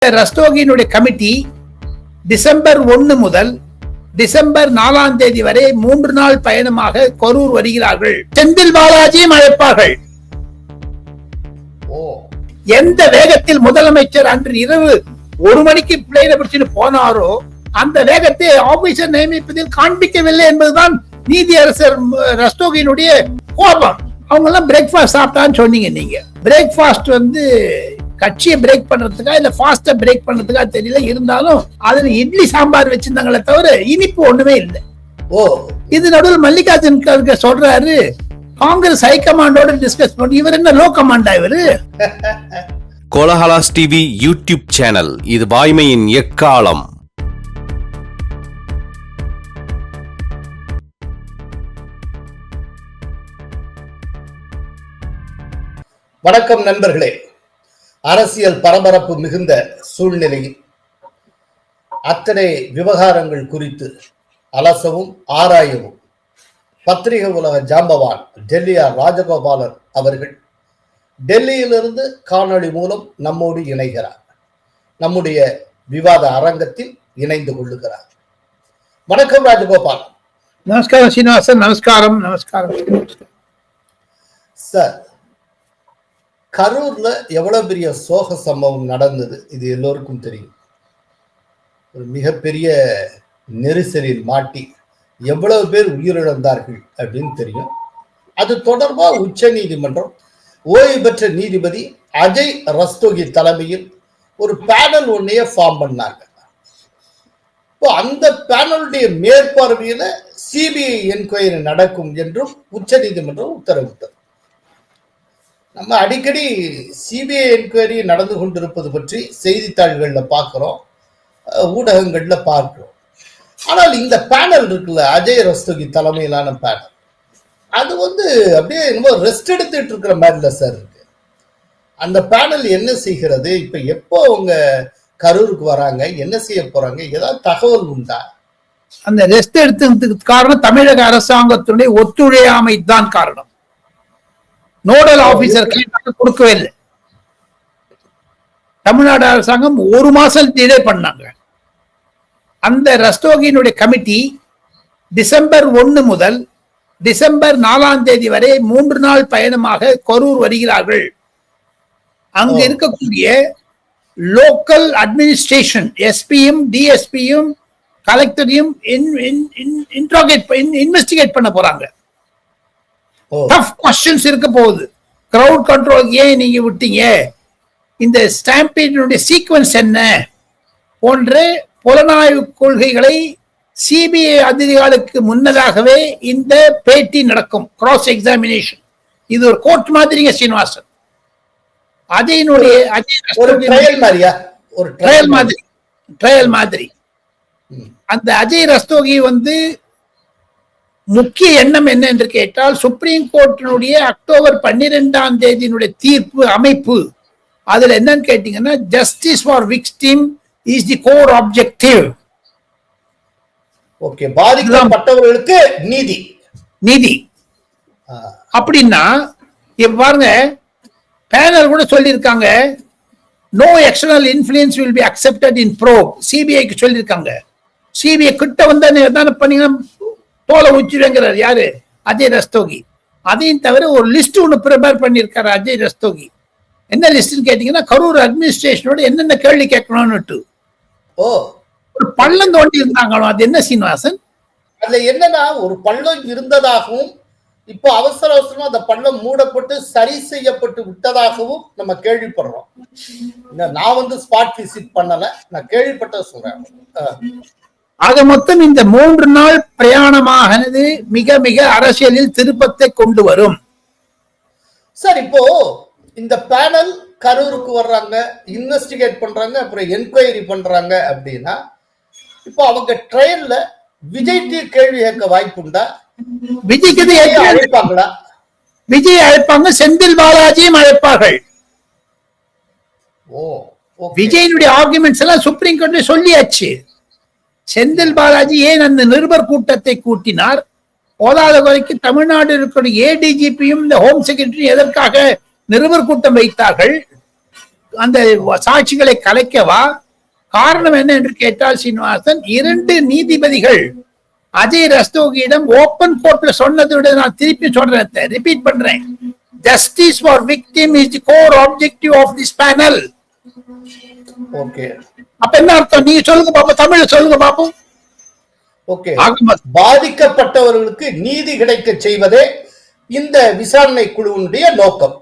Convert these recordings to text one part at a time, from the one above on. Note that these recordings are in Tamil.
ரஸ்தோகியினுடைய கமிட்டி டிசம்பர் 1 முதல் டிசம்பர் 4ஆம் தேதி வரை 3 நாள் பயணமாக கரூர் வருகிறார்கள். செந்தில் பாலாஜியும் அழைப்பார்கள். எந்த வேகத்தில் முதலமைச்சர் அன்று இரவு 1 மணிக்கு பிளேனை பிடிச்சிட்டு போனாரோ அந்த வேகத்தை ஆபீசர் நியமிப்பதில் காண்பிக்கவில்லை என்பதுதான் நீதியரசர் ரஸ்தோகியினுடைய கோபம். அவங்க எல்லாம் பிரேக்பாஸ்ட் சாப்பிட்டான்னு சொன்னீங்க. நீங்க பிரேக்பாஸ்ட் கட்சியை பிரேக் பண்றதுக்கா இல்ல ஃபாஸ்டா பிரேக் பண்றதுக்கா தெரியல. இருந்தாலும் அதுல இட்லி சாம்பார் வச்சிருந்தாங்களே தவிர இனிப்பு ஒண்ணுமே இல்லை. இது நடுவில் மல்லிகார்ஜுன் சொல்றாரு காங்கிரஸ் ஹைகமாண்டோட டிஸ்கஸ் பண்ணி. இவர் என்ன லோ கமாண்டா இவரு? கோலஹலாஸ் டிவி யூடியூப் சேனல், இது வாய்மையின் எக்காலம். வணக்கம் நண்பர்களே. அரசியல் பரபரப்பு மிகுந்த சூழ்நிலையில் அத்தனை விவகாரங்கள் குறித்து அலசவும் ஆராயவும் பத்திரிகை உலக ஜாம்பவான் டெல்லியார் ராஜகோபாலன் அவர்கள் டெல்லியிலிருந்து காணொளி மூலம் நம்மோடு இணைகிறார். நம்முடைய விவாத அரங்கத்தில் இணைந்து கொள்ளுகிறார். வணக்கம் ராஜகோபாலன். நமஸ்காரம் சீனிவாசன். நமஸ்காரம். நமஸ்காரம் சார். கரூர்ல எவ்வளவு பெரிய சோக சம்பவம் நடந்தது இது எல்லோருக்கும் தெரியும். ஒரு மிகப்பெரிய நெரிசலில் மாட்டி எவ்வளவு பேர் உயிரிழந்தார்கள் அப்படின்னு தெரியும். அது தொடர்பா உச்ச நீதிமன்றம் ஓய்வு பெற்ற நீதிபதி அஜய் ரஸ்தோகி தலைமையில் ஒரு பேனல் ஒன்னைய ஃபார்ம் பண்ணாங்க. அந்த பேனலுடைய மேற்பார்வையில சிபிஐ என்கொயரி நடக்கும் என்றும் உச்ச நீதிமன்றம் உத்தரவிட்டது. நம்ம அடிக்கடி சிபிஐ என்கொயரி நடந்து கொண்டிருப்பது பற்றி செய்தித்தாள்கள்ல பார்க்கிறோம், ஊடகங்கள்ல பார்க்கிறோம். ஆனால் இந்த பேனல் இருக்குல்ல, அஜய் ரஸ்தோகி தலைமையிலான பேனல், அது அப்படியே என்னமோ ரெஸ்ட் எடுத்துட்டு இருக்கிற மாதிரில சார் இருக்கு. அந்த பேனல் என்ன செய்கிறது? இப்ப எப்போ அவங்க கரூருக்கு வராங்க, என்ன செய்ய போறாங்க, ஏதாவது தகவல் உண்டா? அந்த ரெஸ்ட் எடுத்ததுக்கு காரணம் தமிழக அரசாங்கத்தினுடைய ஒத்துழையாமை தான் காரணம். நோடல் ஆபீசர் கொடுக்கவே இல்லை. தமிழ்நாடு அரசாங்கம் 1 மாசம் டிலே பண்ணாங்க. அந்த ரஸ்தோகியினுடைய கமிட்டி டிசம்பர் 1 முதல் டிசம்பர் 4ஆம் தேதி வரை 3 நாள் பயணமாக கரூர் வருகிறார்கள். அங்கு இருக்கக்கூடிய லோக்கல் அட்மினிஸ்ட்ரேஷன் எஸ்பியும் டிஎஸ்பியும் கலெக்டரையும் இன்வெஸ்டிகேட் பண்ண போறாங்க. டஃப் क्वेश्चंस இருக்க போகுது. கிரவுட் கண்ட்ரோல் ஏன் நீங்க விட்டீங்க, இந்த ஸ்டாம்பீடினுடைய சீக்வன்ஸ் என்ன போன்ற புலனாய்வு கொள்கைகளை சிபிஐ அதிகாரிகளுக்கு முன்னதாகவே இந்த பேட்டி நடக்கும். Cross examination. இது ஒரு கோர்ட் மாதிரிங்க சீனிவாசன். ட்ரையல் மாதிரி அந்த அஜய் ரஸ்தோகி முக்கிய எண்ணம் என்ன என்று கேட்டால், சுப்ரீம் கோர்ட்டினுடைய அக்டோபர் 12ஆம் தேதியினுடைய தீர்ப்பு அமைப்பு அதுல என்னன்னு கேட்டீங்கன்னா, justice for victim is the core objective. Okay, பாதிக்கப்பட்டவர்களுக்கு நீதி அப்படின்னா பாருங்க, பேனல் கூட சொல்லியிருக்காங்க, no external influence will be accepted in probe. சிபிஐக்கு சொல்லியிருக்காங்க. சிபிஐ கிட்ட என்ன பண்ணீங்கன்னா தோலை உச்சிடுங்கிறார். யாரு? அஜய் ரஸ்தோகி. அதையும் தவிர ஒரு லிஸ்ட் ஒன்று ப்ரிப்பேர் பண்ணியிருக்காரு அஜய் ரஸ்தோகி. என்ன லிஸ்ட்னு கேட்டீங்கன்னா, கரூர் அட்மினிஸ்ட்ரேஷனோட என்னென்ன கேள்வி கேட்கணும்னு ஒரு பள்ளம் தோண்டி இருந்தாங்களோ. அது என்ன சீனிவாசன்? அதுல என்னன்னா, ஒரு பள்ளம் இருந்ததாகவும் இப்போ அவசர அவசரமா அந்த பள்ளம் மூடப்பட்டு சரி செய்யப்பட்டு விட்டதாகவும் நம்ம கேள்விப்படுறோம். நான் ஸ்பாட் விசிட் பண்ணல, நான் கேள்விப்பட்ட சொல்றேன். ஆக மொத்தம் இந்த 3 நாள் பிரயாணமானது மிக மிக அரசியலில் திருப்பத்தை கொண்டு வரும். சார், இப்போ இந்த பேனல் கரூருக்கு வர்றாங்க, இன்வெஸ்டிகேட் பண்றாங்க, அப்புறம் என்கொயரி பண்றாங்க அப்படின்னா, இப்போ அவங்க ட்ரையல்ல விஜய்க்கு கேள்வி கேட்க வாய்ப்புண்டா? விஜய்க்கு அழைப்பாங்களா? விஜய் அழைப்பாங்க, செந்தில் பாலாஜியும் அழைப்பார்கள். விஜயினுடைய ஆர்குமெண்ட்ஸ் எல்லாம் சுப்ரீம் கோர்ட்ல சொல்லியாச்சு. செந்தில் பாலாஜி ஏன் அந்த நிருபர் கூட்டத்தை கூட்டினார்? போதாத வரைக்கும் தமிழ்நாடு இருக்கிற ஏடிஜிபியும் இந்த ஹோம் செக்ரட்டரி எதற்காக நிருபர் கூட்டம் வைத்தார்கள்? அந்த சாட்சிகளை கலைக்கவா? காரணம் என்ன என்று கேட்டால் சீனிவாசன், 2 நீதிபதிகள் அஜய் ரஸ்தோகியிடம் ஓபன் கோர்ட்ல சொன்னதோட நான் திருப்பி சொல்றேன், ரிப்பீட் பண்றேன். Justice for victim is the core objective of this panel. Okay, அப்ப என்ன அர்த்தம்? நீங்க சொல்லுங்க பாப்போம், தமிழ்ல சொல்லுங்க பாப்போம். ஓகே, பாதிக்கப்பட்டவர்களுக்கு நீதி கிடைக்க செய்வதே இந்த விசாரணை குழுவினுடைய நோக்கம்.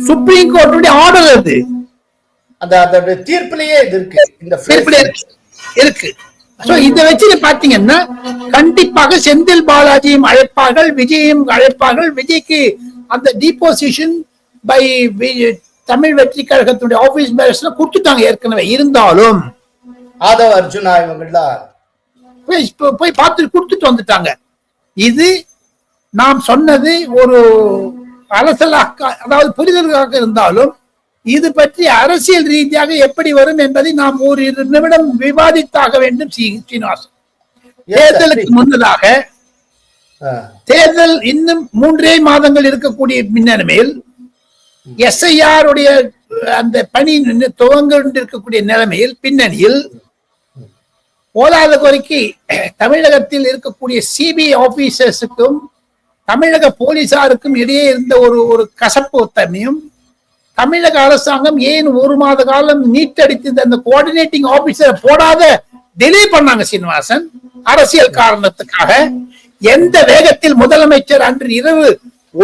சுப்ரீம் கோர்ட்டுடைய ஆர்டர் அது, அந்த தீர்ப்பிலேயே இது இருக்கு, இந்த இருக்கு. சோ இத வச்சு பாத்தீங்கன்னா கண்டிப்பாக செந்தில் பாலாஜியும் அழைப்பார்கள், விஜயும் அழைப்பார்கள். விஜய்க்கு அந்த டிபோசிஷன் பை தமிழ் வெற்றி கழகத்துடைய ஆபீஸ் பேரஸ்ல கொடுத்துட்டாங்க ஏற்கனவே. இருந்தாலும் ஆதவ அர்ஜுனா இவங்கெல்லாம் போய் பார்த்து கொடுத்துட்டு வந்துட்டாங்க. இது நாம் சொன்னது ஒரு அலசலாக, அதாவது புரிதலுக்காக இருந்தாலும் இது பற்றி அரசியல் ரீதியாக எப்படி வரும் என்பதை நாம் ஒரு 2 நிமிடம் விவாதித்தாக வேண்டும். சீனிவாசன், தேர்தலுக்கு முன்னதாக, தேர்தல் இன்னும் 3 மாதங்கள் இருக்கக்கூடிய பின்னணியில் SIR உடைய அந்த பணி துவங்கிருக்கக்கூடிய நிலைமையில் பின்னணியில் போதாத குறைக்கு தமிழகத்தில் இருக்கக்கூடிய சிபிஐ ஆபீசர்ஸுக்கும் தமிழக போலீசாருக்கும் இடையே இருந்த ஒரு கசப்பு தன்மையும், தமிழக அரசாங்கம் ஏன் 1 மாத காலம் நீட்டடித்து அந்த கோஆர்டினேட்டிங் ஆபீசரை போடாத டிலே பண்ணாங்க சீனிவாசன், அரசியல் காரணத்துக்காக. எந்த வேகத்தில் முதலமைச்சர் அன்று இரவு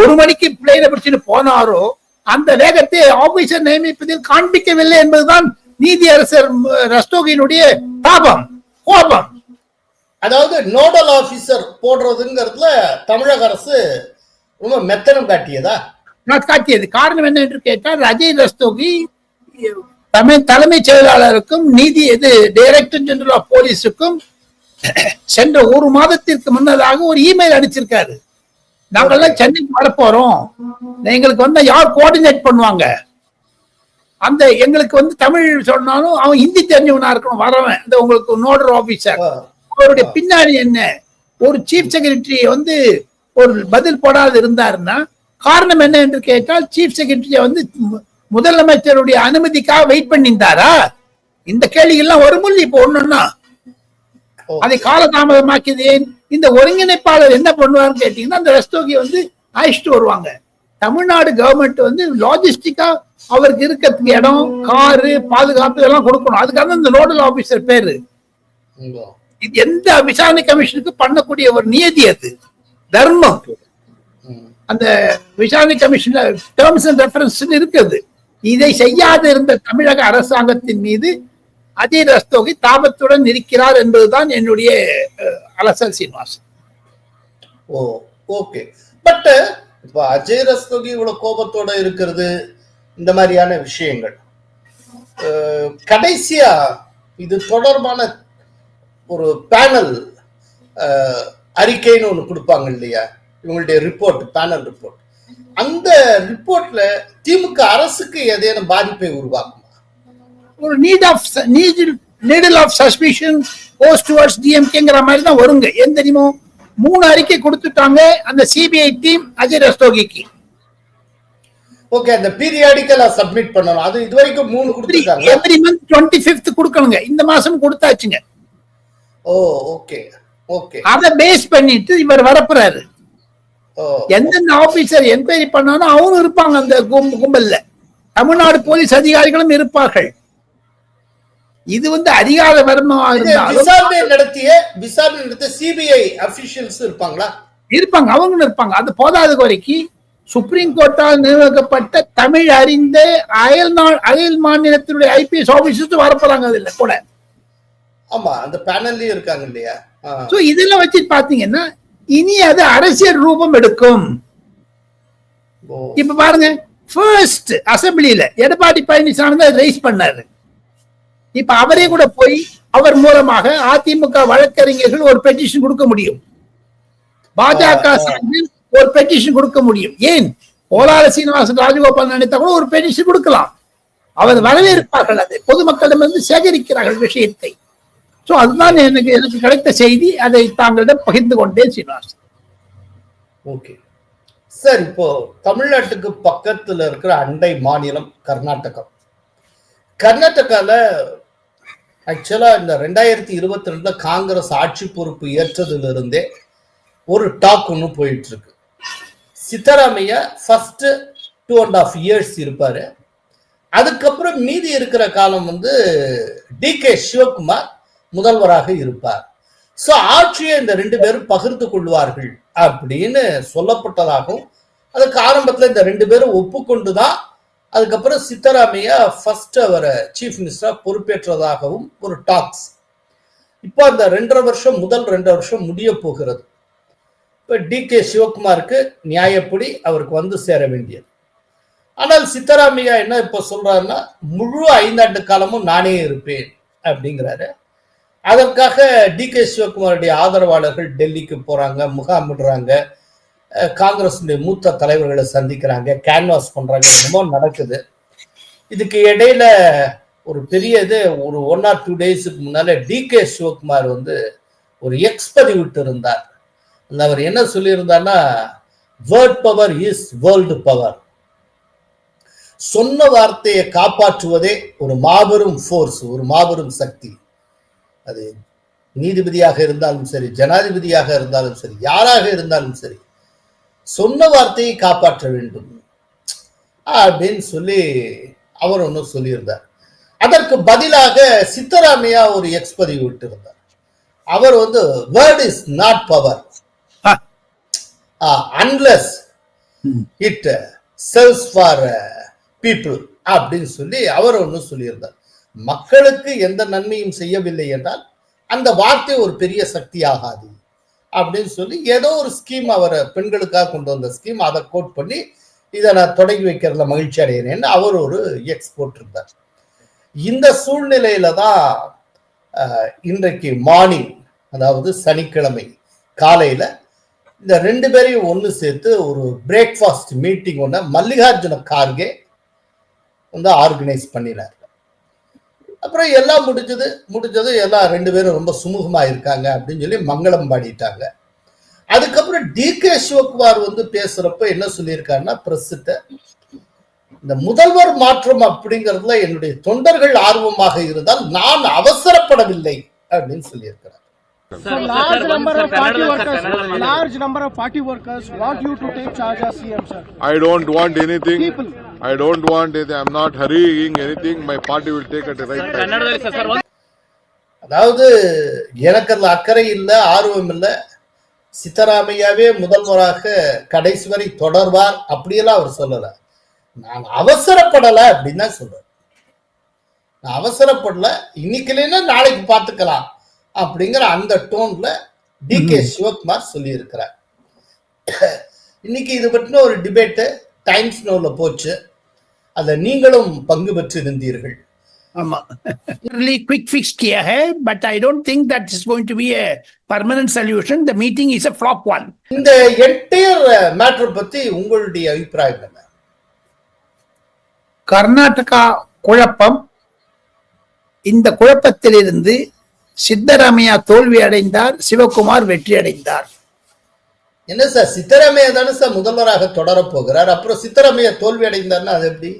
1 மணிக்கு பிளேனை பிடிச்சிட்டு போனாரோ அந்த வேகத்தை ஆபீசர் நியமிப்பதில் காண்பிக்கவில்லை என்பதுதான் நீதியரசர் ரஸ்தோகியினுடைய தாபம், கோபம். அதாவது நோடல் ஆபீசர் போடுறதுங்கிறதுல தமிழக அரசு ரொம்ப மெத்தனம் காட்டியது. காரணம் என்ன என்று கேட்டால், அஜய் ரஸ்தோகி தலைமைச் செயலாளருக்கும் டைரக்டர் ஜெனரல் ஆஃப் போலீஸுக்கும் சென்ற 1 மாதத்திற்கு முன்னதாக ஒரு இமெயில் அனுப்பிச்சிருக்காரு. நாங்கெல்லாம் சென்னைக்கு வரப்போறோம், எங்களுக்கு வந்து யார் கோஆர்டினேட் பண்ணுவாங்க, அந்த எங்களுக்கு தமிழ் சொன்னாலும் அவன் ஹிந்தி தெரிஞ்சவனா இருக்கணும் வரவன், அந்த உங்களுக்கு நோடல் ஆபீசர். அவருடைய பின்னாடி என்ன, ஒரு சீஃப் செக்ரட்டரி ஒரு பதில் போடாது இருந்தாருன்னா காரணம் என்ன என்று கேட்டால், சீஃப் செக்ரட்டரி முதலமைச்சருடைய அனுமதிக்காக வெயிட் பண்ணியிருந்தாரா? இந்த கேள்வி எல்லாம் வரும்போது இப்ப ஒண்ணுன்னா அதை காலதாமதமாக்கியது ஏன்? இந்த ஒருங்கிணைப்பாளர் என்ன பண்ணுவாருன்னு கேட்டீங்கன்னா, அந்த ரஸ்தோகி அழைச்சிட்டு வருவாங்க. தமிழ்நாடு கவர்மெண்ட் லாஜிஸ்டிக்கா அவருக்கு இருக்கிறதுக்கு இடம், காரு, பாதுகாப்பு இதெல்லாம் கொடுக்கணும். அதுக்காக இந்த நோடல் ஆபீசர் பேரு. இது எந்த விசாரணை கமிஷனுக்கு பண்ணக்கூடிய ஒரு நியதி, அது தர்மம். அந்த விசாரணை கமிஷன்ல டேர்ம்ஸ் அண்ட் ரெஃபரன்ஸ் இருக்குது. இதை செய்யாது இருந்த தமிழக அரசாங்கத்தின் மீது அஜய் ரஸ்தோகி தாபத்துடன் இருக்கிறார் என்பதுதான் என்னுடைய அலசல் சீனிவாசன். ஓகே, பட் இப்ப அஜய் ரஸ்தோகி இவ்வளவு கோபத்தோட இருக்கிறது, இந்த மாதிரியான விஷயங்கள் கடைசியா இது தொடர்பான ஒரு பேனல் அறிக்கைன்னு ஒண்ணு கொடுப்பாங்க இல்லையா, இவங்களுடைய ரிப்போர்ட், பேனல் ரிப்போர்ட். அந்த ரிப்போர்ட்ல திமுக அரசுக்கு ஏதேனும் பாதிப்பை உருவாக்குமா? ஒரு needle of suspicion goes towards டிஎம்கேங்கிற மாதிரி தான் வருங்க. ஏன் தெரியுமோ, 3 அறிக்கை கொடுத்துட்டாங்க அந்த சிபிஐ டீம் அஜய் ரஸ்தோகிக்கு. ஓகே, அந்த பீரியாடிக்கலா சப்மிட் பண்ணனும். அது இதுவரைக்கும் 3 கொடுத்துட்டாங்க. எவ்ரி மந்த் 25th கொடுக்கணுங்க. இந்த மாசம் கொடுத்தாச்சுங்க. Okay okay. அத பேஸ் பண்ணிட்டு இவர் வரப்புறாரு. எந்தெந்த ஆபீசர் என்கொயரி பண்ணாலும் அவரும் இருப்பாங்க அந்த கும்பல்ல. தமிழ்நாடு போலீஸ் அதிகாரிகளும் இருப்பார்கள். இது அதிகார வருமானம் இருந்தாலும் விசாரணை நடத்திய சிபிஐ அபிஷியல்ஸ் இருப்பாங்களா? இருப்பாங்க, அவங்களும் இருப்பாங்க. அது போதாத வரைக்கும் சுப்ரீம் கோர்ட்டால் நிர்வகிக்கப்பட்ட தமிழ் அறிந்த அயல் மாநிலத்தினுடைய ஐபிஎஸ் ஆபீசர்ஸ் வரப்போறாங்க அதுல கூட. ஆமா, அந்த பேனல்லயும் இருக்காங்க இல்லையா? சோ இதெல்லாம் வச்சு பாத்தீங்கன்னா இனி அது அரசியல் ரூபம் எடுக்கும். இப்ப பாருங்க, ஃபர்ஸ்ட் அசம்பிளியில எடப்பாடி பழனிசாமி தான் ரைஸ் பண்ணாரு. இப்ப அவரே கூட போய் அவர் மூலமாக அதிமுக வழக்கறிஞர்கள் ஒரு பெட்டிஷன் கொடுக்க முடியும், பாஜக சார்பில் ஒரு பெட்டிஷன் கொடுக்க முடியும். ஏன் கோலால சீனிவாசன் ராஜகோபால் நினைத்தா கூட ஒரு பெட்டிஷன் கொடுக்கலாம். அவர் வரவேற்பார்கள், அதை பொதுமக்களிடமிருந்து சேகரிக்கிறார்கள் விஷயத்தை. சோ அதுதான் எனக்கு கிடைத்த செய்தி. அதை தாங்களிடம் பகிர்ந்து கொண்டேன் சீனிவாசன். ஓகே சார், இப்போ தமிழ்நாட்டுக்கு பக்கத்துல இருக்கிற அண்டை மாநிலம் கர்நாடகம். கர்நாடகால ஆக்சுவலா இந்த 2022 காங்கிரஸ் ஆட்சி பொறுப்பு ஏற்றதுல இருந்தே ஒரு டாக் ஒன்று போயிட்டு இருக்கு. சித்தராமையா ஃபர்ஸ்ட் 2.5 years இருப்பாரு. அதுக்கப்புறம் மீதி இருக்கிற காலம் வந்து டி.கே. சிவகுமார் முதல்வராக இருப்பார். ஸோ ஆட்சியை இந்த 2 பேரும் பகிர்ந்து கொள்வார்கள் அப்படின்னு சொல்லப்பட்டதாகவும், அதுக்கு ஆரம்பத்தில் இந்த 2 பேரும் ஒப்புக்கொண்டுதான் அதுக்கப்புறம் சித்தராமையா ஃபர்ஸ்ட் அவரை சீஃப் மினிஸ்டரா பொறுப்பேற்றதாகவும் ஒரு டாக்ஸ். இப்போ அந்த 2.5 வருஷம் முதல் 2 வருஷம் முடிய போகிறது. இப்போ டி.கே. சிவகுமாருக்கு நியாயப்படி அவருக்கு வந்து சேர வேண்டியது. ஆனால் சித்தராமையா என்ன இப்ப சொல்றாருன்னா, முழு 5 ஆண்டு காலமும் நானே இருப்பேன் அப்படிங்கிறாரு. அதற்காக டி.கே. சிவகுமாருடைய ஆதரவாளர்கள் டெல்லிக்கு போறாங்க, முகாமிடுறாங்க, காங்கிரஸ் மூத்த தலைவர்களை சந்திக்கிறாங்க, கேன்வாஸ் பண்றாங்க, என்னமோ நடக்குது. இதுக்கு இடையில ஒரு பெரிய இது ஒரு 1 or 2 daysக்கு முன்னால டி.கே. சிவகுமார் வந்து ஒரு எக்ஸ் பதிவிட்டு இருந்தார். அவர் என்ன சொல்லியிருந்தார்னா, word power is world power. சொன்ன வார்த்தையை காப்பாற்றுவதே ஒரு மாபெரும் ஃபோர்ஸ், ஒரு மாபெரும் சக்தி. அது நீதிபதியாக இருந்தாலும் சரி, ஜனாதிபதியாக இருந்தாலும் சரி, யாராக இருந்தாலும் சரி, சொன்ன வார்த்தையை காப்பாற்ற வேண்டும் அப்படின்னு சொல்லி அவர் ஒன்றும் சொல்லியிருந்தார். அதற்கு பதிலாக சித்தராமையா ஒரு எக்ஸ் பதிவு விட்டு இருந்தார். அவர் வந்து word is not power unless it sells for people அப்படின்னு சொல்லி அவர் ஒன்று சொல்லியிருந்தார். மக்களுக்கு எந்த நன்மையும் செய்யவில்லை என்றால் அந்த வார்த்தை ஒரு பெரிய சக்தி ஆகாது அப்படின்னு சொல்லி ஏதோ ஒரு ஸ்கீம், அவர் பெண்களுக்காக கொண்டு வந்த ஸ்கீம், அதை கோட் பண்ணி இதை நான் தொடங்கி வைக்கிறதுல மகிழ்ச்சி அடைகிறேன்னு அவர் ஒரு எக்ஸ் போட்டிருந்தார். இந்த சூழ்நிலையில தான் இன்றைக்கு மார்னிங், அதாவது சனிக்கிழமை காலையில இந்த 2 பேரையும் ஒன்று சேர்த்து ஒரு பிரேக்ஃபாஸ்ட் மீட்டிங் ஒன்று மல்லிகார்ஜுன கார்கே வந்து ஆர்கனைஸ் பண்ணினார். அப்புறம் எல்லாம் முடிஞ்சது எல்லாம் 2 பேரும் ரொம்ப சுமூகமா இருக்காங்க அப்படின்னு சொல்லி மங்களம் பாடிட்டாங்க. அதுக்கப்புறம் டி.கே. சிவகுமார் வந்து பேசுறப்ப என்ன சொல்லியிருக்காருன்னா, பிரசிட்ட இந்த முதல்வர் மாற்றம் அப்படிங்கிறதுல என்னுடைய தொண்டர்கள் ஆர்வமாக இருந்தால் நான் அவசரப்படவில்லை அப்படின்னு சொல்லியிருக்கிறார். Large number of party workers want you to take charge as CM, sir. I don't want anything. I don't want it. I'm not hurrying anything. My party will take at the right time. அதாவது எனக்கு அதுல அக்கறை இல்லை, ஆர்வம் இல்லை. சித்தராமையாவே முதல்வராக கடைசி வரை தொடர்வார் அப்படியெல்லாம் அவர் சொல்லல. நான் அவசரப்படலை அப்படின்னு தான் சொல்றேன். நான் அவசரப்படல, இன்னைக்கு இல்லைன்னா நாளைக்கு பார்த்துக்கலாம் அப்படிங்கிற அந்த டோன்ல டி.கே. சிவகுமார் சொல்லி இருக்கிறார். இன்னைக்கு இது பற்றின ஒரு டிபேட் டைம்ஸ் நோல போச்சு. அதுல நீங்களும் பங்கு பெற்றிருந்தீர்கள். ஆமா, really quick fix किया है, but I don't think that is going to be a permanent solution. The meeting is a flop one. இந்த என்டையர் மேட்டர் பத்தி உங்களுடைய அபிப்பிராயம் என்ன? கர்நாடகா குழப்பம், இந்த குழப்பத்திலிருந்து சித்தராமையா தோல்வி அடைந்தார், சிவகுமார் வெற்றி அடைந்தார். என்ன சார், சித்தராமையா தானே சார் முதல்வராக தொடர போகிறார், அப்புறம் சித்தராமையா தோல்வி அடைந்தார்னா அது எப்படி?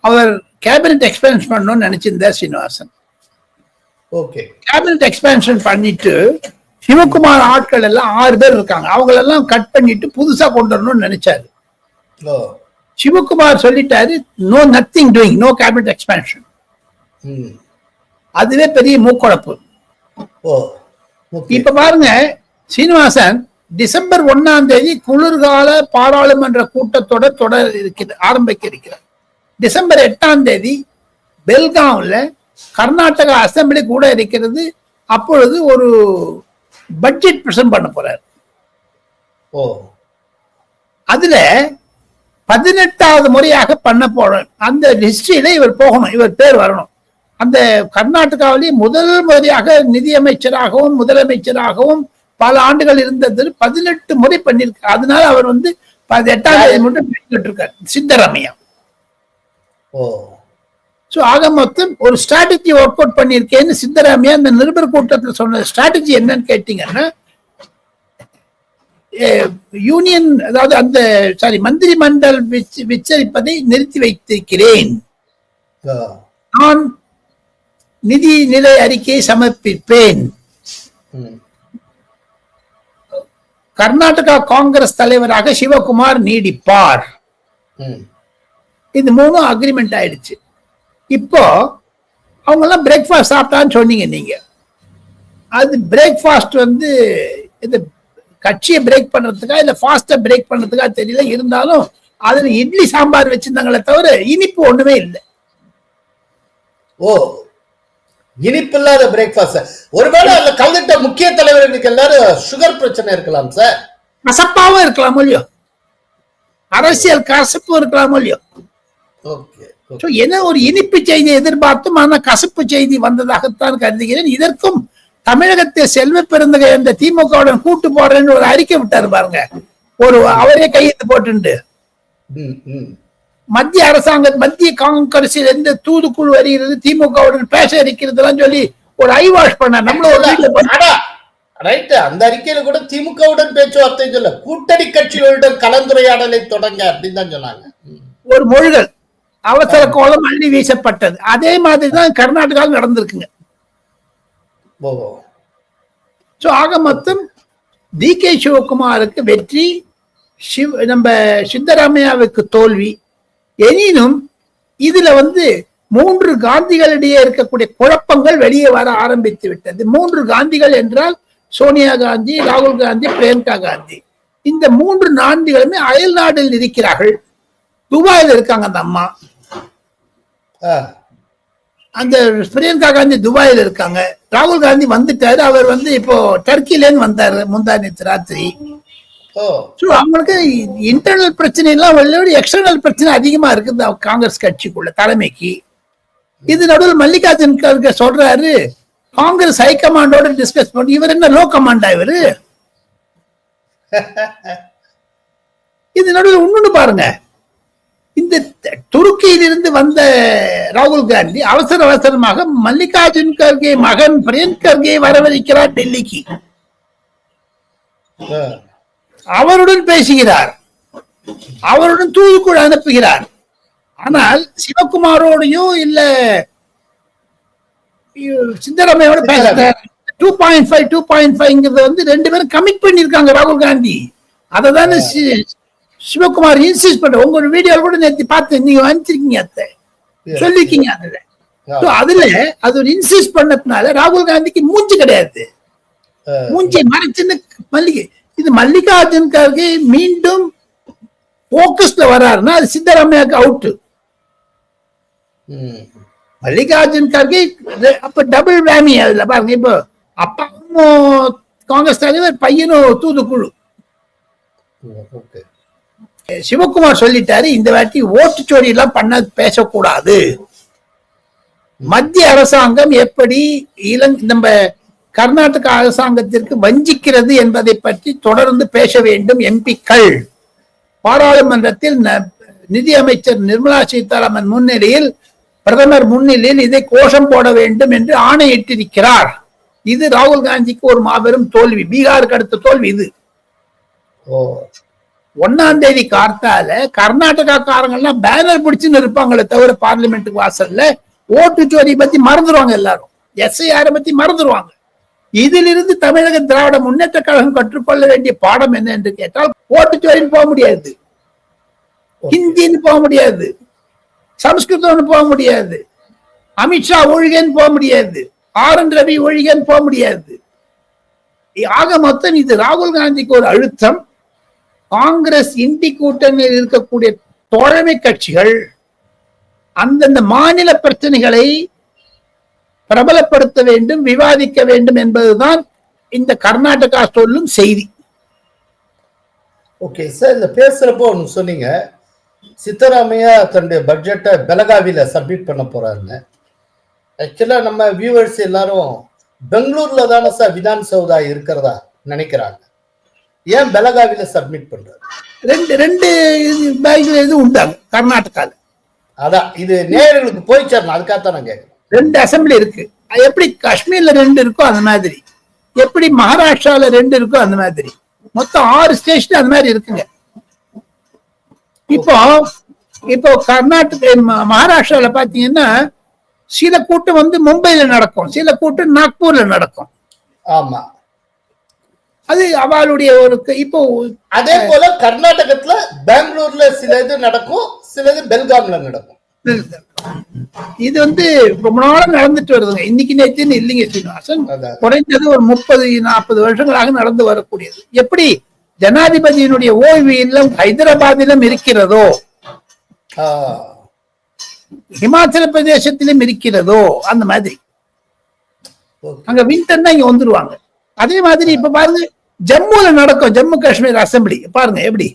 அவர் கேபினட் எக்ஸ்பேன்ஷன் பண்ணணும்னு நினைச்சிருந்தார் சீனிவாசன். ஓகே, கேபினட் எக்ஸ்பேன்ஷன் பண்ணிட்டு சிவகுமார் ஆட்கள் எல்லாம் 6 பேர் இருக்காங்க, அவங்களெல்லாம் கட் பண்ணிட்டு புதுசா கொண்டு வரணும்னு நினைச்சாரு. சிவகுமார் சொல்லிட்டாரு, no nothing doing, no cabinet expansion. அதுவே பெரிய மூக்குழப்பு. இப்ப பாருங்க, சீனிவாசன் டிசம்பர் 1 குளிர்கால பாராளுமன்ற கூட்டத்தொடர் ஆரம்பிக்க இருக்கிறார். டிசம்பர் 8 பெல்காவ்ல கர்நாடகா அசம்பிளி கூட இருக்கிறது. அப்பொழுது ஒரு பட்ஜெட் பிரசன்ட் பண்ண போறார். அதுல 18வது முறையாக பண்ண போற அந்த ஹிஸ்டரியில இவர் போகணும், இவர் பேர் வரணும். அந்த கர்நாடகாவிலேயே முதல் முறையாக நிதியமைச்சராகவும் முதலமைச்சராகவும் பல ஆண்டுகள் இருந்தது 18 முறை பண்ணிருக்கார். அதனால அவர் வந்து 18 மட்டும் பேசிட்டு இருக்கார் சித்தராமையா. ஆக மொத்தம் ஒரு ஸ்ட்ராட்டஜி ஒர்க் அவுட் பண்ணிருக்கேன்னு சித்தராமையா அந்த நிருபர் கூட்டத்தில் சொன்ன ஸ்ட்ராட்டஜி என்னன்னு கேட்டீங்கன்னா, யூனியன், அதாவது அந்த மந்திரி மண்டல் விச்சரிப்பதை நிறுத்தி வைத்திருக்கிறேன் நான் நிதி நிலை அறிக்கையை சமர்ப்பிப்பேன். கர்நாடகா காங்கிரஸ் தலைவராக சிவகுமார் நீடிப்பார். இது 3 அக்ரிமெண்ட் ஆயிடுச்சு. இப்போ அவங்க எல்லாம் பிரேக்ஃபாஸ்ட் சாப்பிட்டான்னு சொன்னீங்க நீங்க. அது பிரேக்ஃபாஸ்ட் வந்து இந்த கட்சியை பிரேக் பண்றதுக்கா இல்ல ஃபாஸ்டா பிரேக் பண்றதுக்கா தெரியல. இருந்தாலும் அதுல இட்லி சாம்பார் வச்சிருந்தாங்களே தவிர இனிப்பு ஒண்ணுமே இல்லை. ஓ, இனிப்பு இல்லாத பிரேக்ஃபாஸ்ட். ஒருவேளை அதுல கலந்துட்ட முக்கிய தலைவர்களுக்கு எல்லாரும் சுகர் பிரச்சனை இருக்கலாம் சார். கசப்பாவும் இருக்கலாம் இல்லையோ, அரசியல் கசப்பும் இருக்கலாம் இல்லையோ. என்ன ஒரு இனிப்பு செய்தி எதிர்பார்த்தும் ஆனா கசப்பு செய்தி வந்ததாகத்தான் கருதுகிறேன். இதற்கும் தமிழகத்தை செல்வ பெருந்தகை என்ற திமுகவுடன் கூட்டு போடுறேன்னு ஒரு அறிக்கை விட்டாரு பாருங்க. அவரே கையெழுத்து போட்டு மத்திய அரசாங்கம் மத்திய காங்கிரஸில் எந்த தூதுக்குழு வருகிறது, திமுகவுடன் பேச இருக்கிறது சொல்லி ஒரு ஐ வாஷ் பண்ண அந்த அறிக்கையில கூட திமுகவுடன் பேச்சுவார்த்தை சொல்ல கூட்டணி கட்சிகளுடன் கலந்துரையாடலை தொடங்க அப்படின்னு தான் சொன்னாங்க. ஒரு மொழிகள் அவசர கோலம் அள்ளி வீசப்பட்டது. அதே மாதிரிதான் கர்நாடகாவில் நடந்திருக்குங்க. ஆக மொத்தம் டி.கே. சிவகுமாருக்கு வெற்றி, நம்ம சித்தராமையாவுக்கு தோல்வி. எனினும் இதுல 3 காந்திகளிடையே இருக்கக்கூடிய குழப்பங்கள் வெளியே வர ஆரம்பித்து விட்டது. 3 காந்திகள் என்றால் சோனியா காந்தி, ராகுல் காந்தி, பிரியங்கா காந்தி. இந்த 3 காந்திகளுமே அயல் நாட்டில் இருக்கிறார்கள். துபாயில் இருக்காங்க அந்த அம்மா. அந்த பிரியங்கா காந்தி துபாயில் இருக்காங்க. ராகுல் காந்தி வந்துட்டாரு. அவர் இப்போ டர்க்கிலேன்னு வந்தாரு முந்தா நேற்று ராத்திரி. அவங்களுக்கு இன்டர்னல் பிரச்சனை எல்லாம் எக்ஸ்டர்னல் பிரச்சனை அதிகமா இருக்குது காங்கிரஸ் கட்சிக்குள்ள தலைமைக்கு. இது நடுவில் மல்லிகார்ஜுன் கர்கே சொல்றாரு காங்கிரஸ் ஹைகமாண்டோட டிஸ்கஸ் பண்ணி. இவர் என்ன லோ கமாண்டா இவரு? இது நடுவில் இன்னொன்னு பாருங்க. இந்த துருக்கியிலிருந்து வந்த ராகுல் காந்தி அவசரமாக மல்லிகார்ஜுன் கர்கே மகன் பிரியங்க் கர்கே வரவழைக்கிறார் டெல்லிக்கு. அவருடன் பேசுகிறார், அவருடன் தூதுக்குழு அனுப்புகிறார். ஆனால் சிவகுமாரோடையோ இல்ல சித்தராமையோட பேசுறார். 2.5 2.5 2 பேரும் கமிட் பண்ணிருக்காங்க ராகுல் காந்தி. அததானே சிவகுமார் இன்சிஸ்ட் பண்ற. உங்க வீடியோ கூட நேற்று பார்த்து நீங்க அனுப்பிச்சிருக்கீங்க, அத்தை சொல்லிருக்கீங்க. அதுல அது ஒரு இன்சிஸ்ட் பண்ணதுனால ராகுல் காந்திக்கு மூஞ்சி கிடையாது. மூஞ்சி மறைச்சுன்னு இது மல்லிகார்ஜுன் கார்கே மீண்டும் போக்கஸ்ல வர்றாருன்னா அது சித்தராமையாக்கு அவுட். மல்லிகார்ஜுன் கார்கே அப்ப டபுள் வேமி. அதுல பாருங்க, இப்போ அப்பாவும் காங்கிரஸ் தலைவர், பையனும் தூதுக்குழு. சிவகுமார் சொல்லிட்டாரு இந்த வாட்டி ஓட்டுச்சோரி எல்லாம் பண்ண பேசக்கூடாது. மத்திய அரசாங்கம் எப்படி நம்ம கர்நாடக அரசாங்கத்திற்கு வஞ்சிக்கிறது என்பதை பற்றி தொடர்ந்து பேச வேண்டும் எம்பிக்கள். பாராளுமன்றத்தில் நிதி அமைச்சர் நிர்மலா சீதாராமன் முன்னிலையில், பிரதமர் முன்னிலையில் இதை கோஷம் போட வேண்டும் என்று ஆணையிட்டிருக்கிறார். இது ராகுல் காந்திக்கு ஒரு மாபெரும் தோல்வி, பீகாருக்கு அடுத்த தோல்வி இது. 1ஆம் தேதி கார்த்தால கர்நாடகா காரங்கள்லாம் பேனர் பிடிச்சுன்னு இருப்பாங்களே தவிர பார்லிமெண்ட்டுக்கு வாசல்ல ஓட்டுச்சோரி பத்தி மறந்துடுவாங்க. எல்லாரும் எஸ்ஐஆர் பத்தி மறந்துடுவாங்க. இதிலிருந்து தமிழக திராவிட முன்னேற்ற கழகம் கற்றுக்கொள்ள வேண்டிய பாடம் என்ன என்று கேட்டால், ஓட்டுச்சோரின்னு போக முடியாது, ஹிந்தின்னு போக முடியாது, சமஸ்கிருதம்னு போக முடியாது, அமித்ஷா ஒழிகன்னு போக முடியாது, ஆர்.என். ரவி ஒழிகன்னு போக முடியாது. ஆக மொத்தம் இது ராகுல் காந்திக்கு ஒரு அழுத்தம். காங்கிரஸ் இந்தி கூட்டணியில் இருக்கக்கூடிய தோழமை கட்சிகள் அந்தந்த மாநில பிரச்சனைகளை பிரபலப்படுத்த வேண்டும், விவாதிக்க வேண்டும் என்பதுதான் இந்த கர்நாடகா சொல்லும் செய்தி. ஓகே சார், இந்த பேசுறப்போ ஒன்று சொன்னீங்க, சித்தராமையா தன்னுடைய பட்ஜெட்டை பெலகாவில சப்மிட் பண்ண போறாருன்னு. ஆக்சுவலா நம்ம வியூவர்ஸ் எல்லாரும் பெங்களூர்ல தானே சார் விதான் சௌதா இருக்கிறதா நினைக்கிறாங்க. ஏன் பெலகாவில சப்மிட் பண்றாரு? ரெண்டு இது உண்டாங்க கர்நாடகால. அதான் இது நேயர்களுக்கு போய் சேரணும், அதுக்காகத்தான் நான் கேட்கிறேன். 2 அசம்பிளி இருக்கு. எப்படி காஷ்மீர்ல 2 இருக்கோ அந்த மாதிரி, எப்படி மகாராஷ்டிரால 2 இருக்கோ அந்த மாதிரி, மொத்தம் 6 ஸ்டேஷன் அந்த மாதிரி இருக்குங்க. இப்போ இப்போ கர்நாடக மகாராஷ்டிரால பாத்தீங்கன்னா சில கூட்டம் வந்து மும்பைல நடக்கும், சில கூட்டம் நாக்பூர்ல நடக்கும். ஆமா, அது அவளுடைய ஒரு இப்போ அதே போல கர்நாடகத்துல பெங்களூர்ல சில இது நடக்கும், சிலது பெல்காம்ல நடக்கும். இது வந்து ரொம்ப நாள் நடந்துட்டு வருதுங்க, இன்னைக்கு நேற்றுன்னு இல்லைங்க சீனிவாசன். அதான். குறைந்தது ஒரு 30-40 வருஷங்களாக நடந்து வரக்கூடியது. எப்படி ஜனாதிபதியினுடைய ஓய்வு இல்லம் ஹைதராபாத்திலும் இருக்கிறதோ, ஹிமாச்சல பிரதேசத்திலும் இருக்கிறதோ, அந்த மாதிரி அங்க வின்டர் தான் இங்க வந்துருவாங்க. அதே மாதிரி இப்ப பாருங்க ஜம்முல நடக்கும், ஜம்மு காஷ்மீர் அசம்பிளி பாருங்க எப்படி.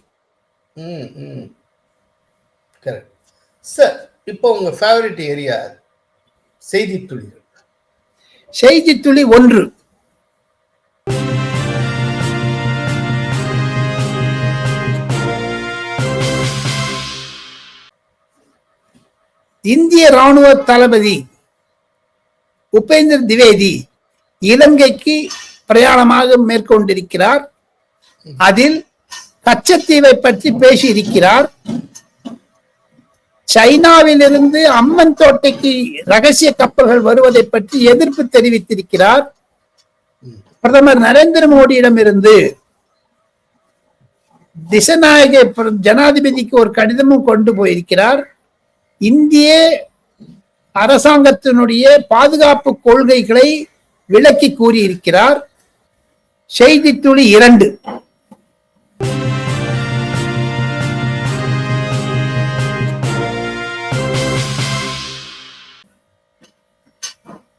சார், இப்போ உங்க ஃபேவரட் ஏரியா செய்தி துளிகள். செய்தி துளி 1. இந்திய ராணுவ தளபதி உபேந்தர் திவேதி இலங்கைக்கு பிரயாணமாக மேற்கொண்டிருக்கிறார். அதில் கச்சத்தீவை பற்றி பேசியிருக்கிறார். சைனாவிலிருந்து அம்மன் தோட்டைக்கு ரகசிய கப்பல்கள் வருவதை பற்றி எதிர்ப்பு தெரிவித்திருக்கிறார். பிரதமர் நரேந்திர மோடியிடமிருந்து திசநாயக ஜனாதிபதிக்கு ஒரு கடிதமும் கொண்டு போயிருக்கிறார். இந்திய அரசாங்கத்தினுடைய பாதுகாப்பு கொள்கைகளை விளக்கி கூறியிருக்கிறார். செய்தி துளி 2.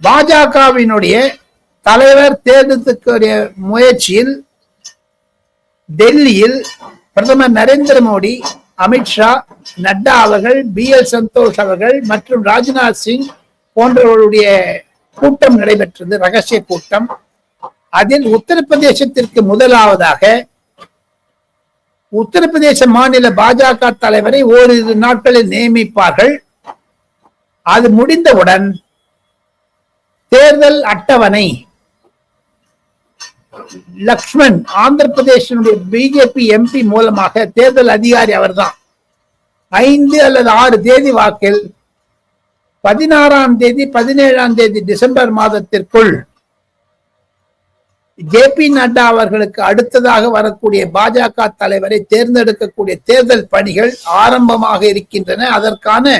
பாஜகவினுடைய தலைவர் தேர்தலுக்குரிய முயற்சியில் டெல்லியில் பிரதமர் நரேந்திர மோடி, அமித்ஷா, நட்டா அவர்கள், BL சந்தோஷ் அவர்கள் மற்றும் ராஜ்நாத் சிங் போன்றவர்களுடைய கூட்டம் நடைபெற்றது, ரகசிய கூட்டம். அதில் உத்தரப்பிரதேசத்திற்கு முதலாவதாக உத்தரப்பிரதேச மாநில பாஜக தலைவரை ஓரிரு நாட்களில் நியமிப்பார்கள். அது முடிந்தவுடன் தேர்தல் அட்டவணை லக்ஷ்மண், ஆந்திர பிரதேசனுடைய பிஜேபி MP மூலமாக தேர்தல் அதிகாரி அவர்தான், 5 அல்லது 6 தேதி வாக்கில் 16ஆம் தேதி 17ஆம் தேதி டிசம்பர் மாதத்திற்குள் JP நட்டா அவர்களுக்கு அடுத்ததாக வரக்கூடிய பாஜக தலைவரை தேர்ந்தெடுக்கக்கூடிய தேர்தல் பணிகள் ஆரம்பமாக இருக்கின்றன. அதற்கான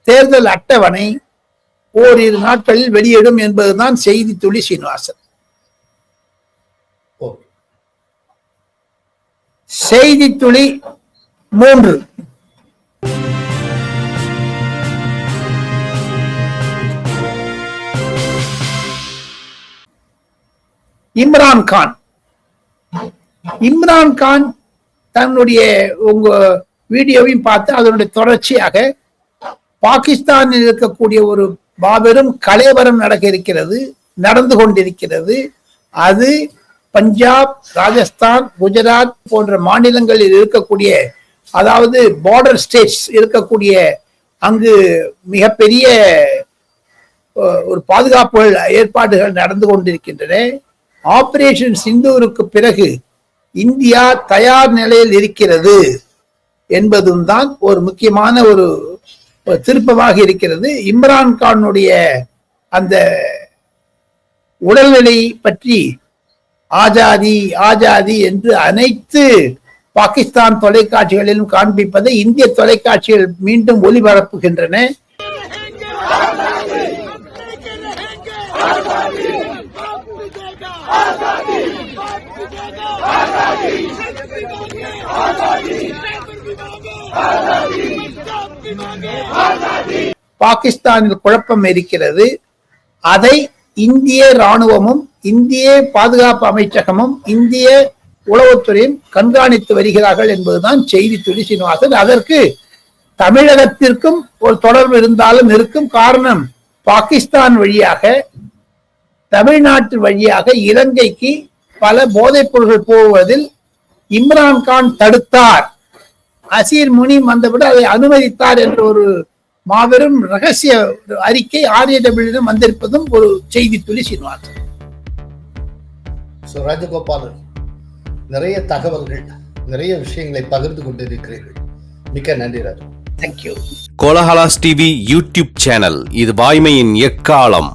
தேர்தல் அட்டவணை ஓரிரு நாட்களில் வெளியிடும் என்பதுதான் செய்தி துளி சீனிவாசன். செய்தி துளி 3. இம்ரான் கான் தன்னுடைய உங்க வீடியோவையும் பார்த்து அதனுடைய தொடர்ச்சியாக பாகிஸ்தானில் இருக்கக்கூடிய ஒரு மாபெரும் கலேவரம் நடந்து கொண்டிருக்கிறது. அது பஞ்சாப், ராஜஸ்தான், குஜராத் போன்ற மாநிலங்களில் இருக்கக்கூடிய, அதாவது பார்டர் ஸ்டேட்ஸ் இருக்கக்கூடிய அங்கு மிகப்பெரிய ஒரு பாதுகாப்பு ஏற்பாடுகள் நடந்து கொண்டிருக்கின்றன. ஆபரேஷன் சிந்தூருக்கு பிறகு இந்தியா தயார் நிலையில் இருக்கிறது என்பதும் தான் ஒரு முக்கியமான ஒரு திருப்பமாக இருக்கிறது. இம்ரான் கானுடைய அந்த உடல்நிலை பற்றி ஆஜாதி என்று அனைத்து பாகிஸ்தான் தொலைக்காட்சிகளிலும் காண்பிப்பதை இந்திய தொலைக்காட்சிகள் மீண்டும் ஒளிபரப்புகின்றன. பாகிஸ்தானில் குழப்பம் இருக்கிறது. அதை இந்திய ராணுவமும் இந்திய பாதுகாப்பு அமைச்சகமும் இந்திய உளவுத்துறையும் கண்காணித்து வருகிறார்கள் என்பதுதான் செய்தி துளி சீனிவாசன். அதற்கு தமிழகத்திற்கும் ஒரு தொடர்பு இருந்தாலும் இருக்கும். காரணம், பாகிஸ்தான் வழியாக தமிழ்நாட்டு வழியாக இலங்கைக்கு பல போதைப் பொருட்கள் போவதில் இம்ரான் கான் தடுத்தார், அசீர் முனிம் வந்தபடி அதை அனுமதித்தார் என்ற ஒரு மாபெரும் ரகசிய அறிக்கை RAW வந்திருப்பதும் ஒரு செய்தி துளி சீனிவாசன். ராஜகோபாலன், நிறைய தகவல்கள், நிறைய விஷயங்களை பகிர்ந்து கொண்டிருக்கிறீர்கள். மிக்க நன்றி Raju. Thank you. Kolahalas TV YouTube channel இது வாய்மையின் எக்காலம்.